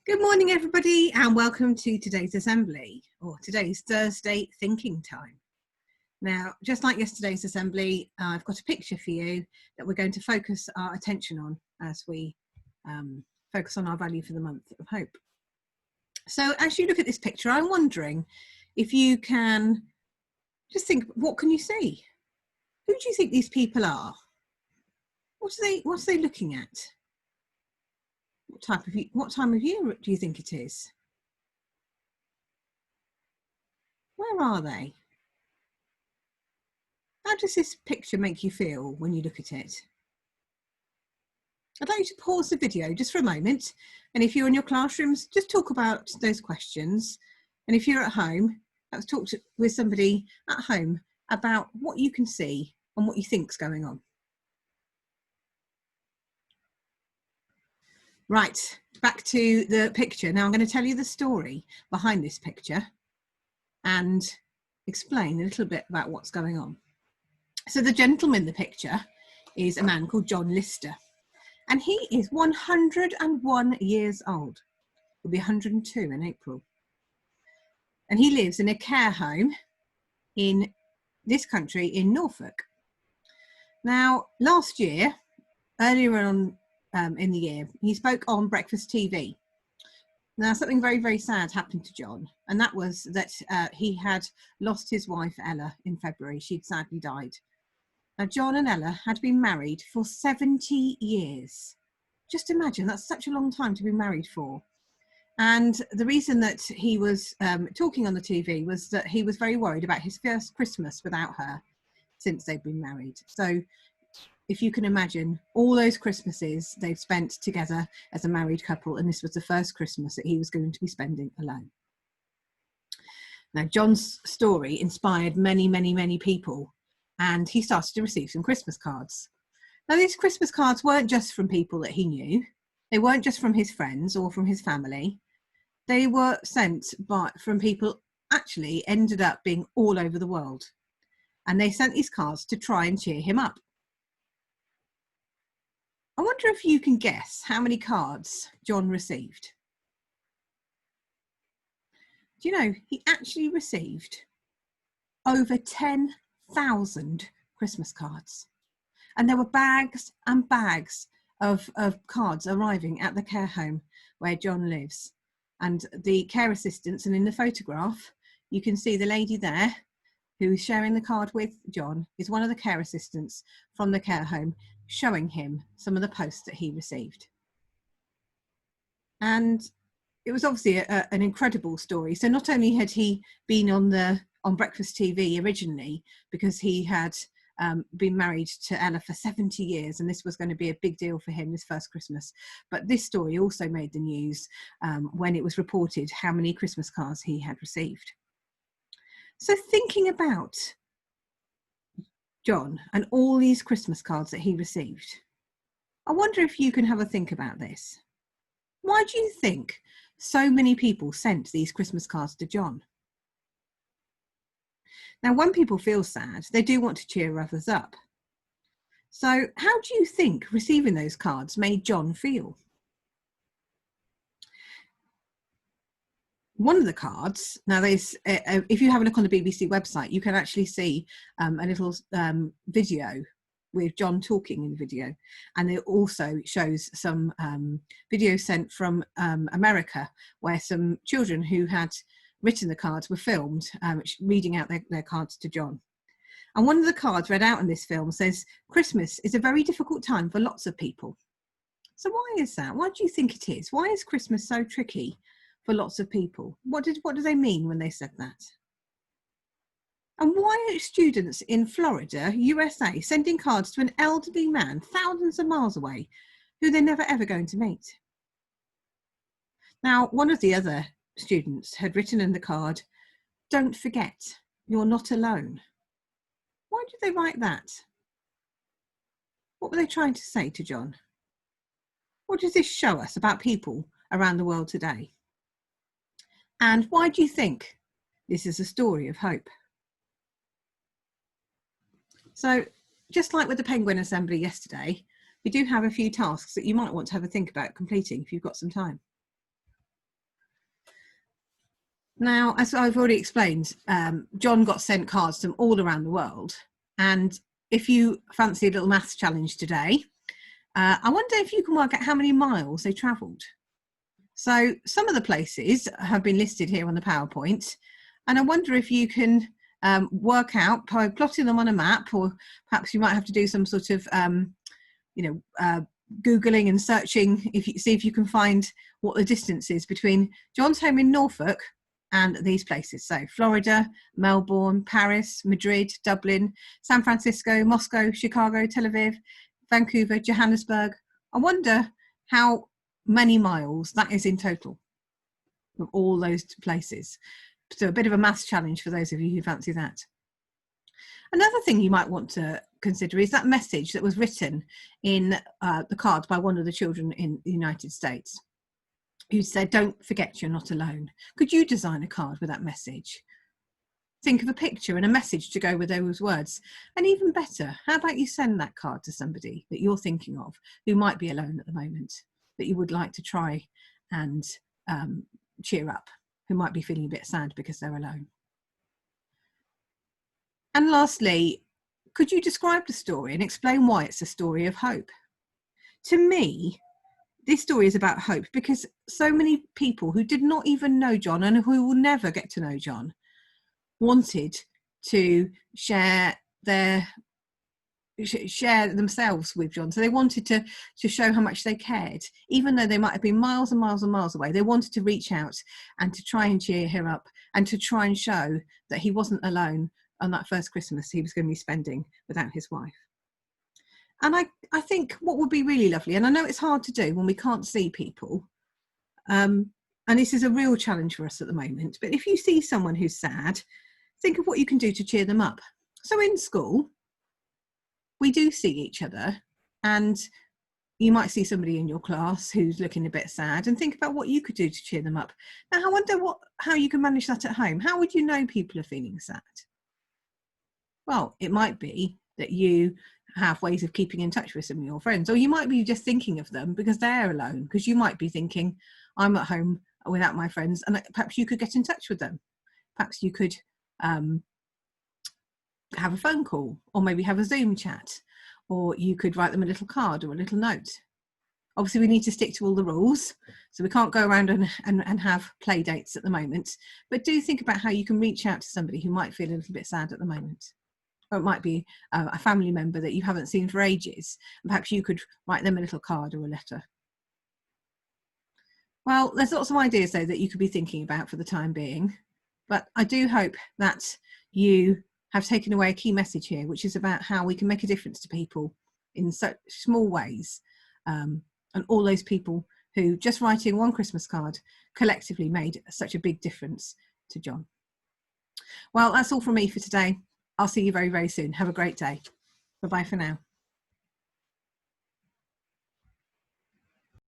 Good morning, everybody, and welcome to today's assembly, or today's Thursday thinking time. Now, just like yesterday's assembly, I've got a picture for you that we're going to focus our attention on as we focus on our value for the month of hope. So as you look at this picture, I'm wondering if you can just think, what can you see? Who do you think these people are? What are they looking at? What time of year do you think it is? Where are they? How does this picture make you feel when you look at it? I'd like you to pause the video just for a moment, and if you're in your classrooms, just talk about those questions. And if you're at home, let's talk with somebody at home about what you can see and what you think's going on. Right, back to the picture. Now I'm going to tell you the story behind this picture and explain a little bit about what's going on. So the gentleman in the picture is a man called John Lister, and he is 101 years old. He'll be 102 in April. And he lives in a care home in this country in Norfolk. Now, last year, earlier on in the year, he spoke on Breakfast TV. Now, something very, very sad happened to John, and that was that he had lost his wife, Ella, in February. She'd sadly died. Now, John and Ella had been married for 70 years. Just imagine, that's such a long time to be married for. And the reason that he was talking on the TV was that he was very worried about his first Christmas without her since they'd been married. So if you can imagine all those Christmases they've spent together as a married couple, and this was the first Christmas that he was going to be spending alone. Now, John's story inspired many, many, many people, and he started to receive some Christmas cards. Now, these Christmas cards weren't just from people that he knew. They weren't just from his friends or from his family. They were sent from people actually ended up being all over the world. And they sent these cards to try and cheer him up. I wonder if you can guess how many cards John received. Do you know, he actually received over 10,000 Christmas cards. And there were bags and bags of cards arriving at the care home where John lives. And the care assistants, and in the photograph, you can see the lady there who's sharing the card with John is one of the care assistants from the care home, showing him some of the posts that he received. And it was obviously an incredible story. So not only had he been on Breakfast TV originally, because he had been married to Ella for 70 years, and this was going to be a big deal for him this first Christmas, but this story also made the news when it was reported how many Christmas cards he had received. So thinking about John and all these Christmas cards that he received, I wonder if you can have a think about this. Why do you think so many people sent these Christmas cards to John? Now, when people feel sad, they do want to cheer others up. So how do you think receiving those cards made John feel? One of the cards, now there's, if you have a look on the BBC website, you can actually see a little video with John talking in the video. And it also shows some video sent from America, where some children who had written the cards were filmed reading out their cards to John. And one of the cards read out in this film says, "Christmas is a very difficult time for lots of people." So why is that? Why do you think it is? Why is Christmas so tricky for lots of people? What do they mean when they said that? And why are students in Florida, USA, sending cards to an elderly man thousands of miles away who they're never ever going to meet? Now, one of the other students had written in the card, "Don't forget, you're not alone." Why did they write that? What were they trying to say to John? What does this show us about people around the world today? And why do you think this is a story of hope? So, just like with the Penguin Assembly yesterday, we do have a few tasks that you might want to have a think about completing if you've got some time. Now, as I've already explained, John got sent cards from all around the world. And if you fancy a little maths challenge today, I wonder if you can work out how many miles they travelled. So some of the places have been listed here on the PowerPoint, and I wonder if you can work out by plotting them on a map, or perhaps you might have to do some sort of Googling and searching if you see if you can find what the distance is between John's home in Norfolk and these places. So Florida, Melbourne, Paris, Madrid, Dublin, San Francisco, Moscow, Chicago, Tel Aviv, Vancouver, Johannesburg. I wonder how many miles that is in total of all those places. So a bit of a maths challenge for those of you who fancy that. Another thing you might want to consider is that message that was written in the card by one of the children in the United States, who said, "Don't forget you're not alone." Could you design a card with that message? Think of a picture and a message to go with those words. And even better, how about you send that card to somebody that you're thinking of who might be alone at the moment, that you would like to try and cheer up, who might be feeling a bit sad because they're alone. And lastly, could you describe the story and explain why it's a story of hope? To me, this story is about hope because so many people who did not even know John and who will never get to know John wanted to share themselves with John. So they wanted to show how much they cared, even though they might have been miles and miles and miles away. They wanted to reach out and to try and cheer him up and to try and show that he wasn't alone on that first Christmas he was going to be spending without his wife. And I think what would be really lovely, and I know it's hard to do when we can't see people, and this is a real challenge for us at the moment, but if you see someone who's sad, think of what you can do to cheer them up. So in school, we do see each other, and you might see somebody in your class who's looking a bit sad, and think about what you could do to cheer them up. Now, I wonder how you can manage that at home. How would you know people are feeling sad? Well, it might be that you have ways of keeping in touch with some of your friends, or you might be just thinking of them because they're alone, because you might be thinking, I'm at home without my friends, and perhaps you could get in touch with them. Perhaps you could have a phone call, or maybe have a Zoom chat, or you could write them a little card or a little note. Obviously, we need to stick to all the rules, so we can't go around and have play dates at the moment, but do think about how you can reach out to somebody who might feel a little bit sad at the moment. Or it might be a family member that you haven't seen for ages, and perhaps you could write them a little card or a letter. Well, there's lots of ideas though that you could be thinking about for the time being, but I do hope that you have taken away a key message here, which is about how we can make a difference to people in such small ways, and all those people who just writing one Christmas card collectively made such a big difference to John. Well, that's all from me for today. I'll see you very, very soon. Have a great day. Bye-bye for now.